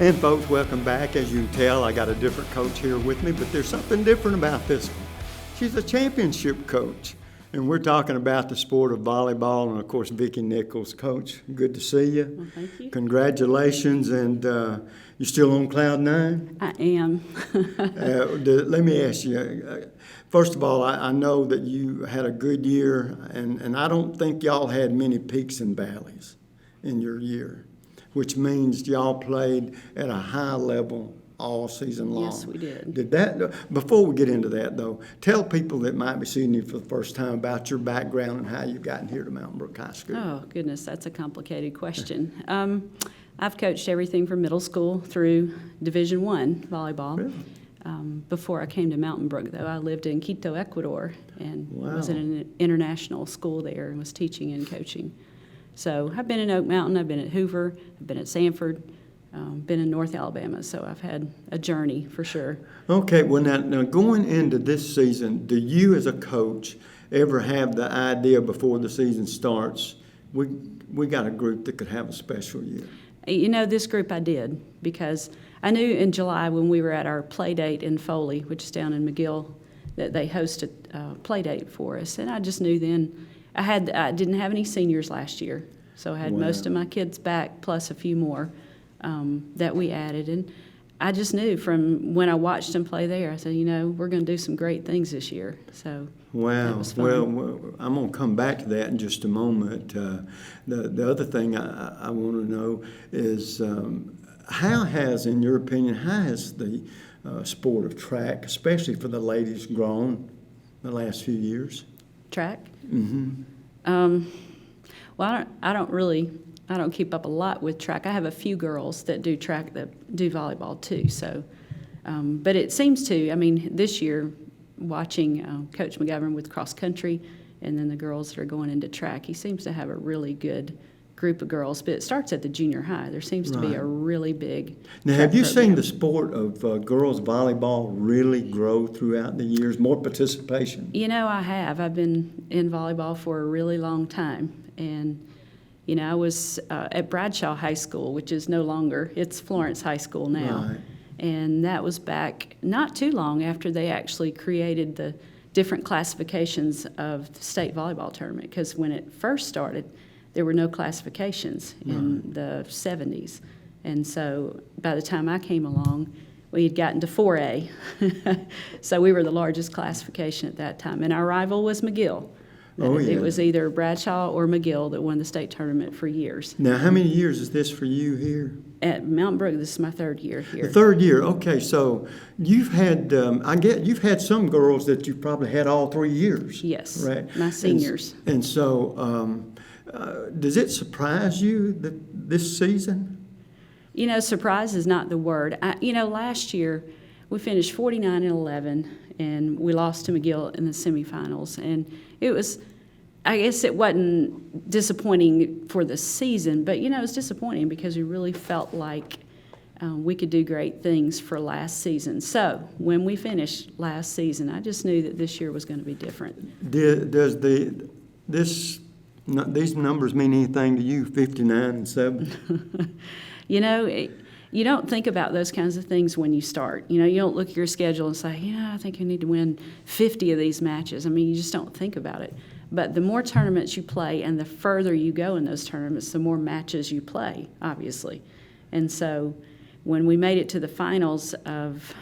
And folks, welcome back. As you can tell, I got a different coach here with me, but there's something different about this one. She's a championship coach, and we're talking about the sport of volleyball, and of course, Vicki Nichols. Coach, good to see you. Well, thank you. Congratulations, and you're still on cloud nine? I am. Let me ask you, first of all, I know that you had a good year, and I don't think y'all had many peaks and valleys in your year, which means y'all played at a high level all season long. Yes, we did. Before we get into that, though, tell people that might be seeing you for the first time about your background and how you've gotten here to Mountain Brook High School. Oh, goodness, that's a complicated question. I've coached everything from middle school through Division I volleyball. Really? Before I came to Mountain Brook, though, I lived in Quito, Ecuador, and was in an international school there and was teaching and coaching. So I've been in Oak Mountain, I've been at Hoover, I've been at Sanford, been in North Alabama, so I've had a journey for sure. Okay, well now going into this season, do you as a coach ever have the idea before the season starts, we got a group that could have a special year? You know, this group I did, because I knew in July when we were at our play date in Foley, which is down in McGill, that they hosted a play date for us, and I just knew then. I didn't have any seniors last year, so I had most of my kids back plus a few more that we added. And I just knew from when I watched them play there, I said, you know, we're going to do some great things this year. So that was fun. Well, I'm going to come back to that in just a moment. The other thing I want to know is how has the sport of track, especially for the ladies, grown the last few years? Track? Mm-hmm. Well, I don't keep up a lot with track. I have a few girls that do track that do volleyball too. So, but it seems to. I mean, this year, watching Coach McGovern with cross country, and then the girls that are going into track, he seems to have a really good group of girls. But it starts at the junior high. There seems to be a really big. Now, have you seen the sport of girls volleyball really grow throughout the years? More participation? You know, I have. I've been in volleyball for a really long time, and you know, I was at Bradshaw High School, which is no longer. It's Florence High School now, Right. And that was back not too long after they actually created the different classifications of the state volleyball tournament. Because when it first started, there were no classifications in the 70s. And so by the time I came along, we had gotten to 4A. So we were the largest classification at that time. And our rival was McGill. It was either Bradshaw or McGill that won the state tournament for years. Now, how many years is this for you here? At Mountain Brook, this is my third year here. The third year, okay. So you've had, you've had some girls that you've probably had all 3 years. Yes, right? my seniors. And so, does it surprise you that this season? You know, surprise is not the word. Last year we finished 49-11, and we lost to McGill in the semifinals. And it was, I guess it wasn't disappointing for the season, but, you know, it was disappointing because we really felt like we could do great things for last season. So when we finished last season, I just knew that this year was going to be different. Does these numbers mean anything to you, 59-7? You know, you don't think about those kinds of things when you start. You know, you don't look at your schedule and say, I think I need to win 50 of these matches. I mean, you just don't think about it. But the more tournaments you play and the further you go in those tournaments, the more matches you play, obviously. And so when we made it to the finals of,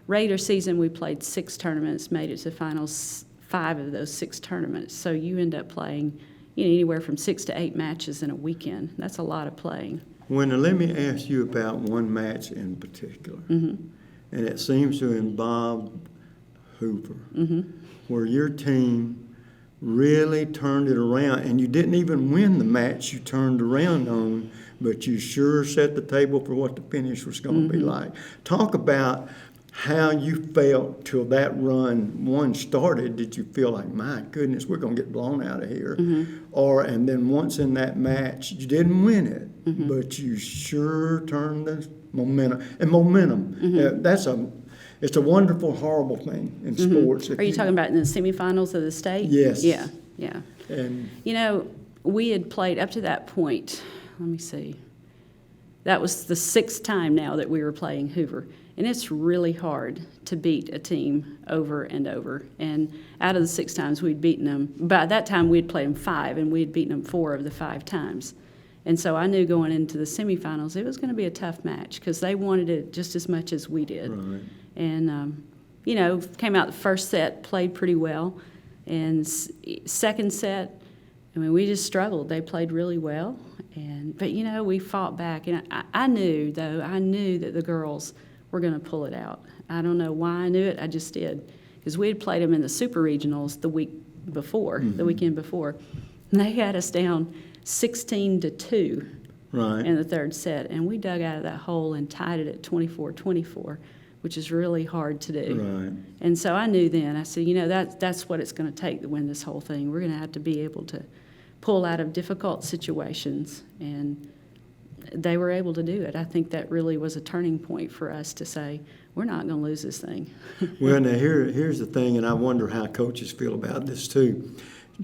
regular season, we played 6 tournaments, made it to the finals 5 of those 6 tournaments. So you end up playing, anywhere from 6 to 8 matches in a weekend. That's a lot of playing. Well, now let me ask you about one match in particular. Mm-hmm. And it seems to involve Hoover, where your team really turned it around. And you didn't even win the match you turned around on, but you sure set the table for what the finish was going to be like. Talk about how you felt till that run started. Did you feel like, my goodness, we're going to get blown out of here? And then once in that match, you didn't win it, but you sure turned the momentum. And momentum, it's a wonderful, horrible thing in sports. Are you talking about in the semifinals of the state? Yes. Yeah. And you know, we had played up to that point, that was the sixth time now that we were playing Hoover. And it's really hard to beat a team over and over. And out of the 6 times we'd beaten them, by that time we'd played them 5, and we'd beaten them 4 of the 5 times. And so I knew going into the semifinals it was going to be a tough match because they wanted it just as much as we did. Right. And, came out the first set, played pretty well. And second set, we just struggled. They played really well. But we fought back. And I knew that the girls were going to pull it out. I don't know why I knew it. I just did. Because we had played them in the Super Regionals the weekend before. And they had us down 16-2 in the third set. And we dug out of that hole and tied it at 24-24, which is really hard to do. Right. And so I knew then, I said, that's what it's going to take to win this whole thing. We're going to have to be able to pull out of difficult situations. And they were able to do it. I think that really was a turning point for us to say, we're not going to lose this thing. Well, now here's the thing, and I wonder how coaches feel about this too.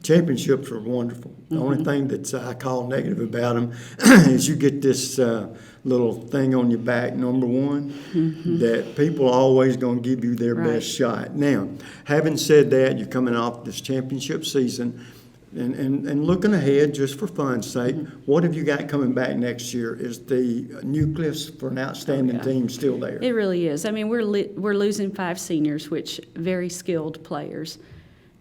Championships are wonderful. The only thing that I call negative about them is you get this little thing on your back, number 1, that people are always going to give you their best shot. Now, having said that, you're coming off this championship season, and looking ahead, just for fun's sake, what have you got coming back next year? Is the nucleus for an outstanding team still there? It really is. We're losing 5 seniors, which very skilled players.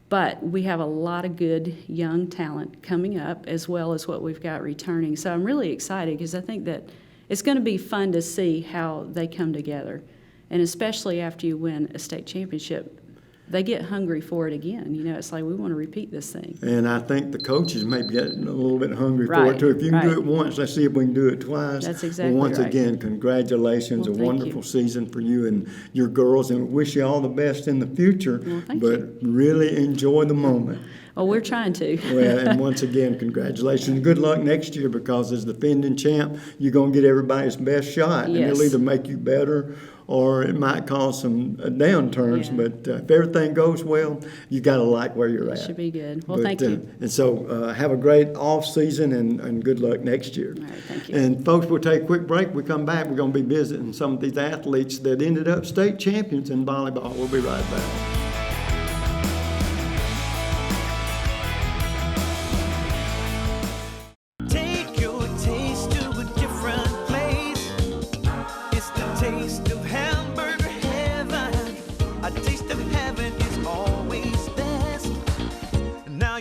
But we have a lot of good young talent coming up, as well as what we've got returning. So I'm really excited because I think that it's going to be fun to see how they come together. And especially after you win a state championship, they get hungry for it again. It's like we want to repeat this thing. And I think the coaches may be getting a little bit hungry for it too. If you can do it once, let's see if we can do it twice. That's exactly once again, congratulations. Well, a wonderful season for you and your girls, and wish you all the best in the future. Well, thank but you. Really enjoy the moment. Oh, we're trying to. Well, and once again, congratulations. Good luck next year, because as the defending champ, you're going to get everybody's best shot. And it'll either make you better or it might cause some downturns. Yeah. But if everything goes well, you got to like where you're at. Should be good. Well, thank you. And so have a great off season and good luck next year. All right, thank you. And folks, we'll take a quick break. We come back, we're going to be visiting some of these athletes that ended up state champions in volleyball. We'll be right back.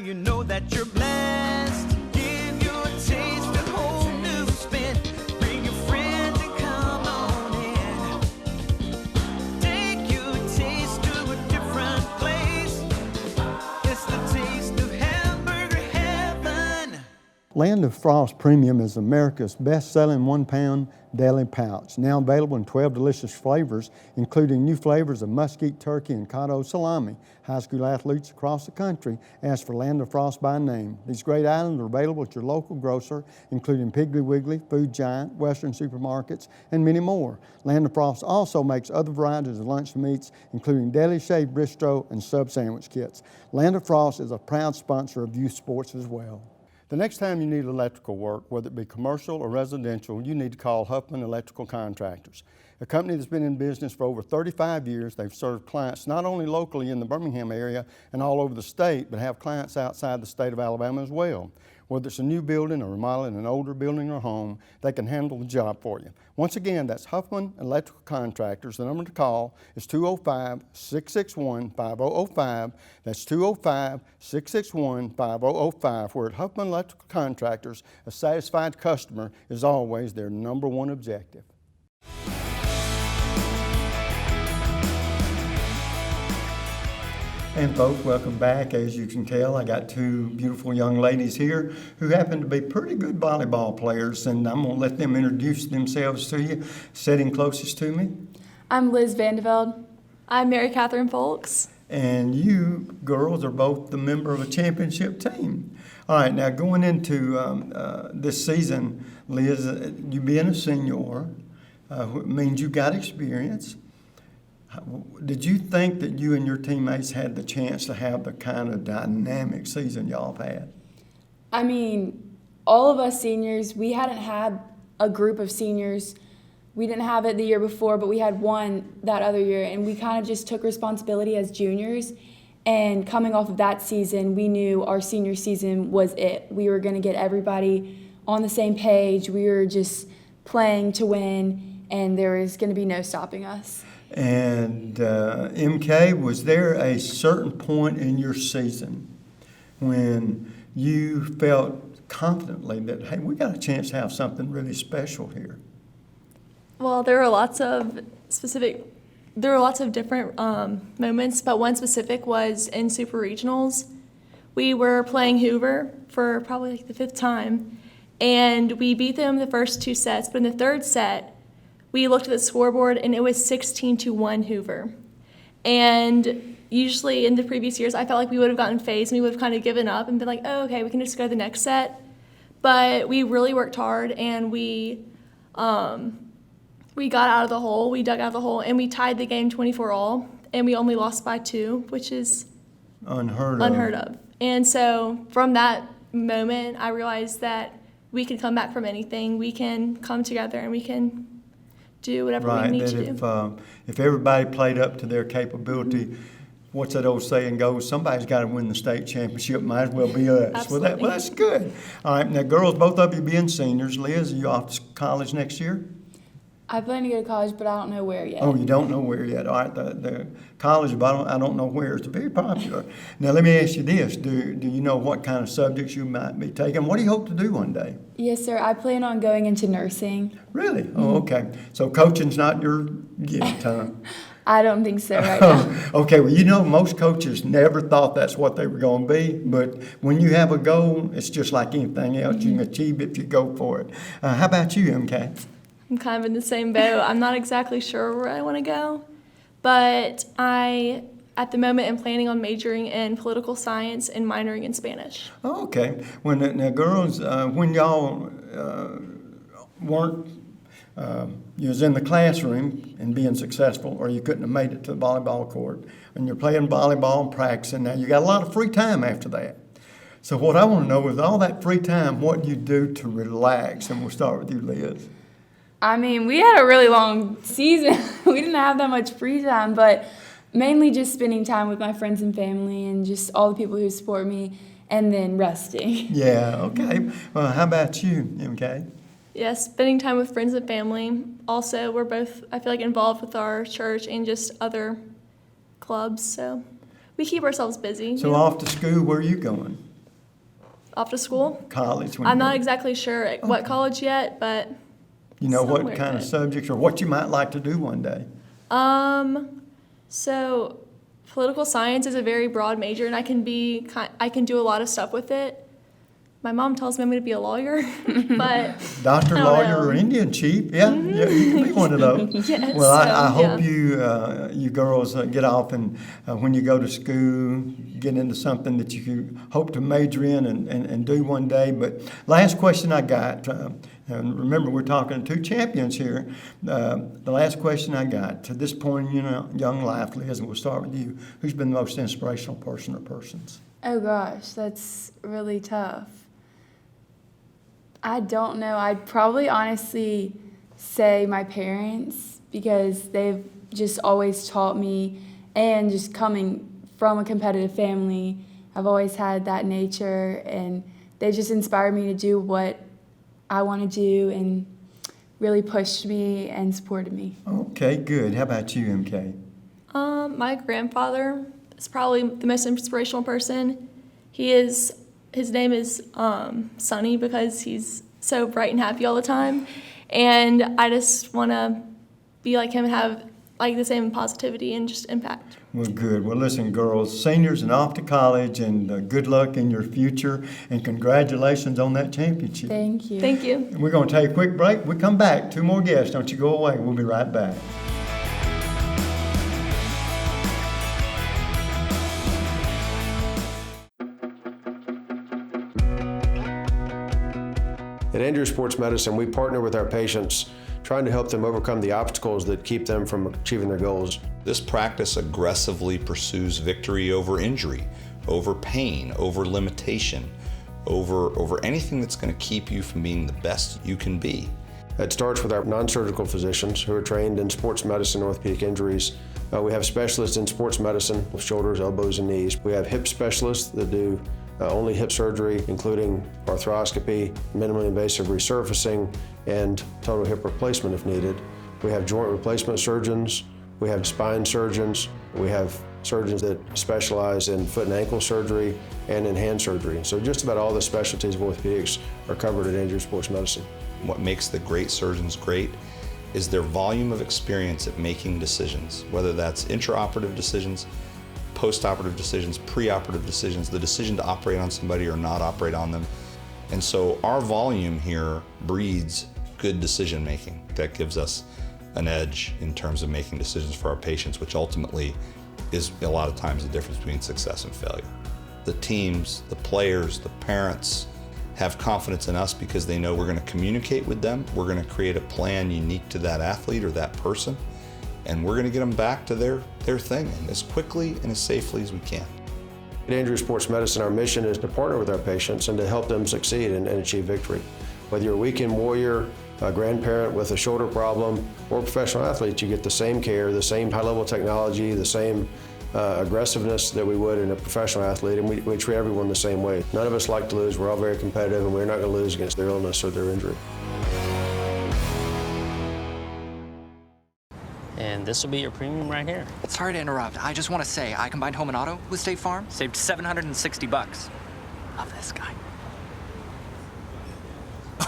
You know that you're blessed. Give your taste a whole new spin. Bring your friends and come on in. Take your taste to a different place. It's the taste of hamburger heaven. Land of Frost Premium is America's best-selling 1-pound deli pouch, now available in 12 delicious flavors, including new flavors of mesquite turkey and cotto salami. High school athletes across the country ask for Land of Frost by name. These great items are available at your local grocer, including Piggly Wiggly, Food Giant, Western supermarkets, and many more. Land of Frost also makes other varieties of lunch meats, including deli shaved bistro and sub sandwich kits. Land of Frost is a proud sponsor of youth sports as well. The next time you need electrical work, whether it be commercial or residential, you need to call Huffman Electrical Contractors. A company that's been in business for over 35 years. They've served clients not only locally in the Birmingham area and all over the state, but have clients outside the state of Alabama as well. Whether it's a new building or remodeling an older building or home, they can handle the job for you. Once again, that's Huffman Electrical Contractors. The number to call is 205-661-5005. That's 205-661-5005. Where at Huffman Electrical Contractors, a satisfied customer is always their number one objective. And folks, welcome back. As you can tell, I got 2 beautiful young ladies here who happen to be pretty good volleyball players, and I'm going to let them introduce themselves to you. Sitting closest to me. I'm Liz Vandeveld. I'm Mary Catherine Folks. And you girls are both the member of a championship team. All right, now going into this season, Liz, you being a senior means you got experience. Did you think that you and your teammates had the chance to have the kind of dynamic season y'all have had? I mean, all of us seniors, we hadn't had a group of seniors. We didn't have it the year before, but we had one that other year, and we kind of just took responsibility as juniors. And coming off of that season, we knew our senior season was it. We were going to get everybody on the same page. We were just playing to win, and there was going to be no stopping us. And MK, was there a certain point in your season when you felt confidently that, hey, we got a chance to have something really special here? Well, there were lots of different moments, but one specific was in Super Regionals. We were playing Hoover for probably like the 5th time, and we beat them the first 2 sets, but in the 3rd set, we looked at the scoreboard and it was 16-1 Hoover. And usually in the previous years, I felt like we would have gotten phased and we would have kind of given up and been like, oh, okay, we can just go to the next set. But we really worked hard, and we got out of the hole, we dug out of the hole, and we tied the game 24-all, and we only lost by 2, which is unheard of. And so from that moment, I realized that we can come back from anything. We can come together and we can do whatever we need to do. If everybody played up to their capability, what's that old saying goes, somebody's got to win the state championship, might as well be us. Absolutely. Well, that's good. All right, now girls, both of you being seniors. Liz, are you off to college next year? I plan to go to college, but I don't know where yet. Oh, you don't know where yet. All right, the college, but I don't know where. It's very popular. Now, let me ask you this. Do you know what kind of subjects you might be taking? What do you hope to do one day? Yes, sir. I plan on going into nursing. Really? Oh, okay. So coaching's not your gift, huh? I don't think so right now. Okay, well, you know, most coaches never thought that's what they were going to be, but when you have a goal, it's just like anything else. You can achieve it if you go for it. How about you, MK? I'm kind of in the same boat. I'm not exactly sure where I want to go, but I, at the moment, am planning on majoring in political science and minoring in Spanish. Oh, okay. Now, girls, when y'all weren't, you was in the classroom and being successful, or you couldn't have made it to the volleyball court, and you're playing volleyball and practicing, now you got a lot of free time after that. So what I want to know is all that free time, what do you do to relax? And we'll start with you, Liz. I mean, we had a really long season. We didn't have that much free time, but mainly just spending time with my friends and family and just all the people who support me, and then resting. Yeah, okay. Well, how about you, MK? Yes, spending time with friends and family. Also, we're both, I feel like, involved with our church and just other clubs, so we keep ourselves busy. So off to school, where are you going? Off to school? College. I'm not exactly sure at what college yet, but You know what somewhere kind of good. subjects or what you might like to do one day? So political science is a very broad major, and I can do a lot of stuff with it. My mom tells me I'm going to be a lawyer, but Doctor, I don't lawyer, know. or Indian chief? Yeah, yeah, you can be one of those. Yes, Well, I so, hope yeah. you girls get off and when you go to school, get into something that you hope to major in and do one day. But last question I got, and remember we're talking to 2 champions here. The last question I got, to this point in your young life, Liz, and we'll start with you, who's been the most inspirational person or persons? Oh gosh, that's really tough. I don't know. I'd probably honestly say my parents, because they've just always taught me, and just coming from a competitive family, I've always had that nature, and they just inspired me to do what I want to do and really pushed me and supported me. Okay, good. How about you, MK? My grandfather is probably the most inspirational person. His name is Sonny, because he's so bright and happy all the time, and I just want to be like him and have like the same positivity and just impact. Well, good. Well, listen, girls, seniors and off to college, and good luck in your future, and congratulations on that championship. Thank you. Thank you. And we're going to take a quick break. We come back. 2 more guests. Don't you go away. We'll be right back. At Andrew Sports Medicine, we partner with our patients, trying to help them overcome the obstacles that keep them from achieving their goals. This practice aggressively pursues victory over injury, over pain, over limitation, over anything that's going to keep you from being the best you can be. It starts with our non-surgical physicians who are trained in sports medicine and orthopedic injuries. We have specialists in sports medicine with shoulders, elbows, and knees. We have hip specialists that do only hip surgery, including arthroscopy, minimally invasive resurfacing, and total hip replacement if needed. We have joint replacement surgeons. We have spine surgeons. We have surgeons that specialize in foot and ankle surgery and in hand surgery. So just about all the specialties of orthopedics are covered in injury sports medicine. What makes the great surgeons great is their volume of experience at making decisions, whether that's intraoperative decisions, post-operative decisions, pre-operative decisions, the decision to operate on somebody or not operate on them. And so our volume here breeds good decision making. That gives us an edge in terms of making decisions for our patients, which ultimately is a lot of times the difference between success and failure. The teams, the players, the parents have confidence in us because they know we're going to communicate with them, we're going to create a plan unique to that athlete or that person, and we're going to get them back to their thing as quickly and as safely as we can. In injury sports medicine, our mission is to partner with our patients and to help them succeed and achieve victory. Whether you're a weekend warrior, a grandparent with a shoulder problem, or a professional athlete, you get the same care, the same high-level technology, the same aggressiveness that we would in a professional athlete, and we treat everyone the same way. None of us like to lose. We're all very competitive, and we're not going to lose against their illness or their injury. And this will be your premium right here. Sorry to interrupt. I just want to say I combined home and auto with State Farm. Saved $760. Love this guy.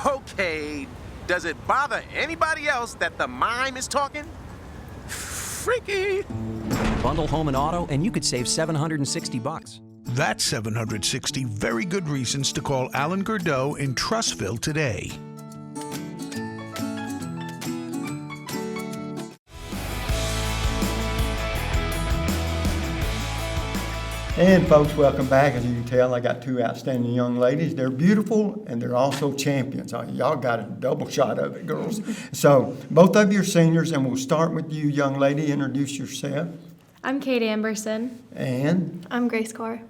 Okay, does it bother anybody else that the mime is talking? Freaky. Bundle home and auto, and you could save $760. That's 760 very good reasons to call Alan Gurdeau in Trussville today. And folks, welcome back. As you can tell, I got two outstanding young ladies. They're beautiful and they're also champions. Y'all got a double shot of it, girls. So both of you are seniors, and we'll start with you, young lady. Introduce yourself. I'm Kate Amberson. And? I'm Grace Carr.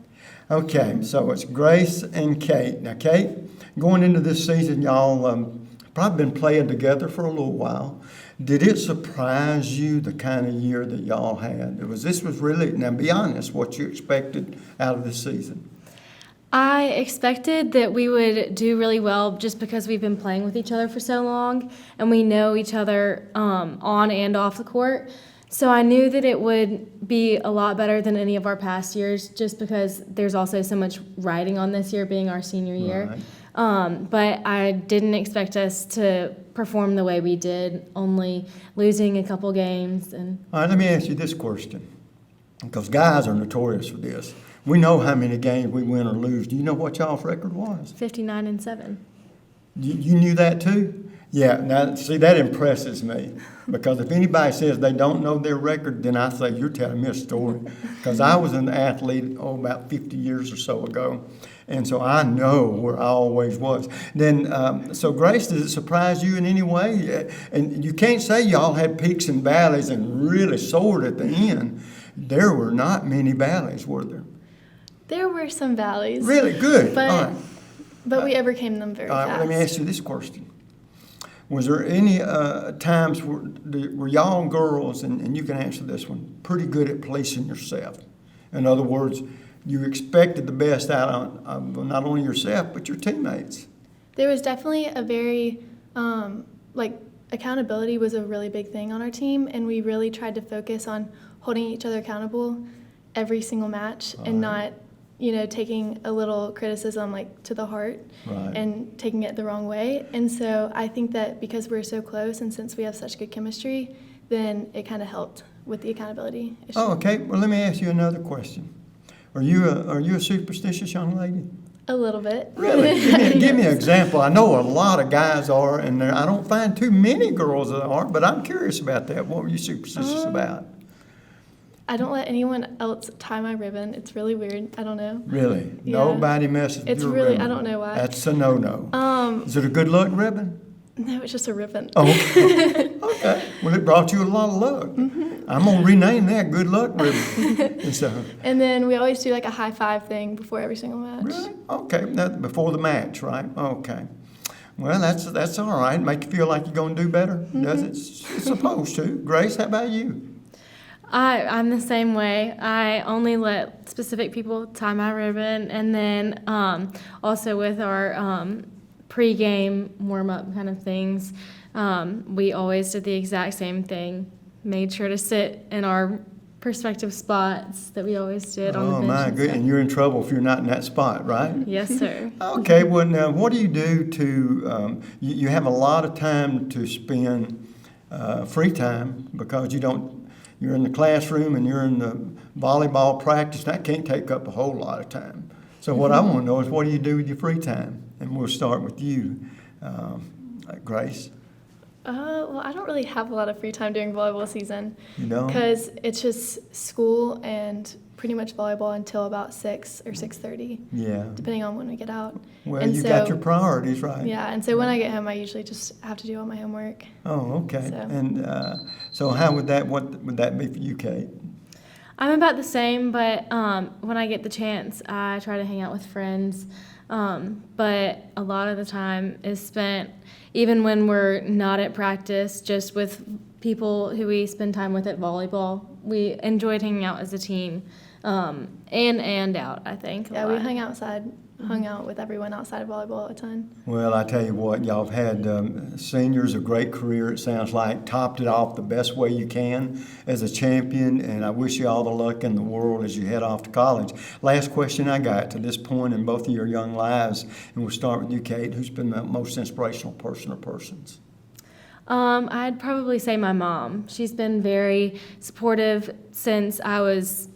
Okay, so it's Grace and Kate. Now, Kate, going into this season, y'all probably been playing together for a little while. Did it surprise you the kind of year that y'all had? This was really, now be honest, what you expected out of this season? I expected that we would do really well just because we've been playing with each other for so long and we know each other on and off the court. So I knew that it would be a lot better than any of our past years just because there's also so much riding on this year being our senior year. Right. But I didn't expect us to perform the way we did, only losing a couple games. All right, let me ask you this question, because guys are notorious for this. We know how many games we win or lose. Do you know what y'all's record was? 59-7. You knew that too? Yeah, now see, that impresses me, because if anybody says they don't know their record, then I say you're telling me a story, because I was an athlete about 50 years or so ago, and so I know where I always was. Then, so Grace, does it surprise you in any way? And you can't say y'all had peaks and valleys and really soared at the end. There were not many valleys, were there? There were some valleys. Really? Good. But, all right. But we overcame them very fast. Well, let me ask you this question. Was there any times where y'all girls, and you can answer this one, pretty good at policing yourself? In other words, you expected the best out of not only yourself, but your teammates. There was definitely a very, accountability was a really big thing on our team, and we really tried to focus on holding each other accountable every single match and not, taking a little criticism to the heart and taking it the wrong way. And so I think that because we're so close and since we have such good chemistry, then it kind of helped with the accountability issue. Oh, okay. Well, let me ask you another question. Are you a superstitious young lady? A little bit. Really? Give me an example. I know a lot of guys are, and I don't find too many girls that aren't, but I'm curious about that. What were you superstitious about? I don't let anyone else tie my ribbon. It's really weird. I don't know. Really? Yeah. Nobody messes with your ribbon? I don't know why. That's a no-no. Is it a good luck ribbon? No, it's just a ribbon. Oh, okay. Okay. Well, it brought you a lot of luck. Mm-hmm. I'm going to rename that Good Luck Ribbon. And then we always do a high five thing before every single match. Really? Okay. Before the match, right? Okay. Well, that's all right. Make you feel like you're going to do better, does it? It's supposed to. Grace, how about you? I'm the same way. I only let specific people tie my ribbon, and then also with our pre-game warm-up kind of things, we always did the exact same thing. Made sure to sit in our respective spots that we always did on the bench. Oh, my goodness. And you're in trouble if you're not in that spot, right? Yes, sir. Okay, well, now, what do you do to, you have a lot of time to spend free time because you're in the classroom and you're in the volleyball practice. That can't take up a whole lot of time. So what I want to know is, what do you do with your free time? And we'll start with you, Grace. Well, I don't really have a lot of free time during volleyball season. You don't? Because it's just school and pretty much volleyball until about 6 or 6:30. Yeah. Depending on when we get out. Well, and you so, got your priorities, right? Yeah, and so when I get home, I usually just have to do all my homework. Oh, okay. So. And so what would that be for you, Kate? I'm about the same, but when I get the chance, I try to hang out with friends. But a lot of the time is spent, even when we're not at practice, just with people who we spend time with at volleyball. We enjoyed hanging out as a team, and out, I think. Yeah, we hung out with everyone outside of volleyball a ton. Well, I tell you what, y'all have had seniors, a great career, it sounds like, topped it off the best way you can as a champion, and I wish you all the luck in the world as you head off to college. Last question I got to this point in both of your young lives, and we'll start with you, Kate. Who's been the most inspirational person or persons? I'd probably say my mom. She's been very supportive since I was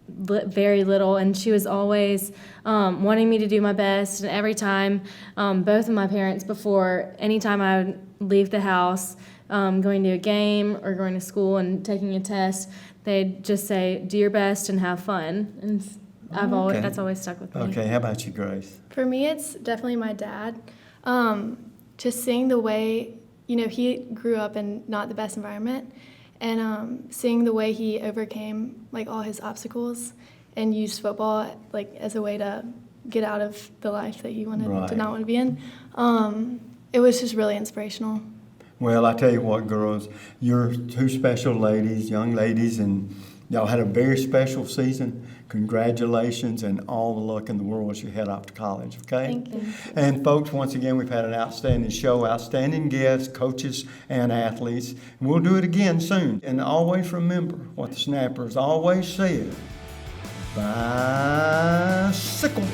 very little, and she was always wanting me to do my best. And every time, both of my parents, before any time I would leave the house, going to a game or going to school and taking a test, they'd just say, "Do your best and have fun." And that's always stuck with me. Okay, how about you, Grace? For me, it's definitely my dad. Just seeing the way, he grew up in not the best environment, and seeing the way he overcame all his obstacles and used football as a way to get out of the life that he did not want to be in. It was just really inspirational. Well, I tell you what, girls, you're two special ladies, young ladies, and y'all had a very special season. Congratulations and all the luck in the world as you head off to college, okay? Thank you. And folks, once again, we've had an outstanding show, outstanding guests, coaches, and athletes. And we'll do it again soon. And always remember what the Snappers always said: bicycle.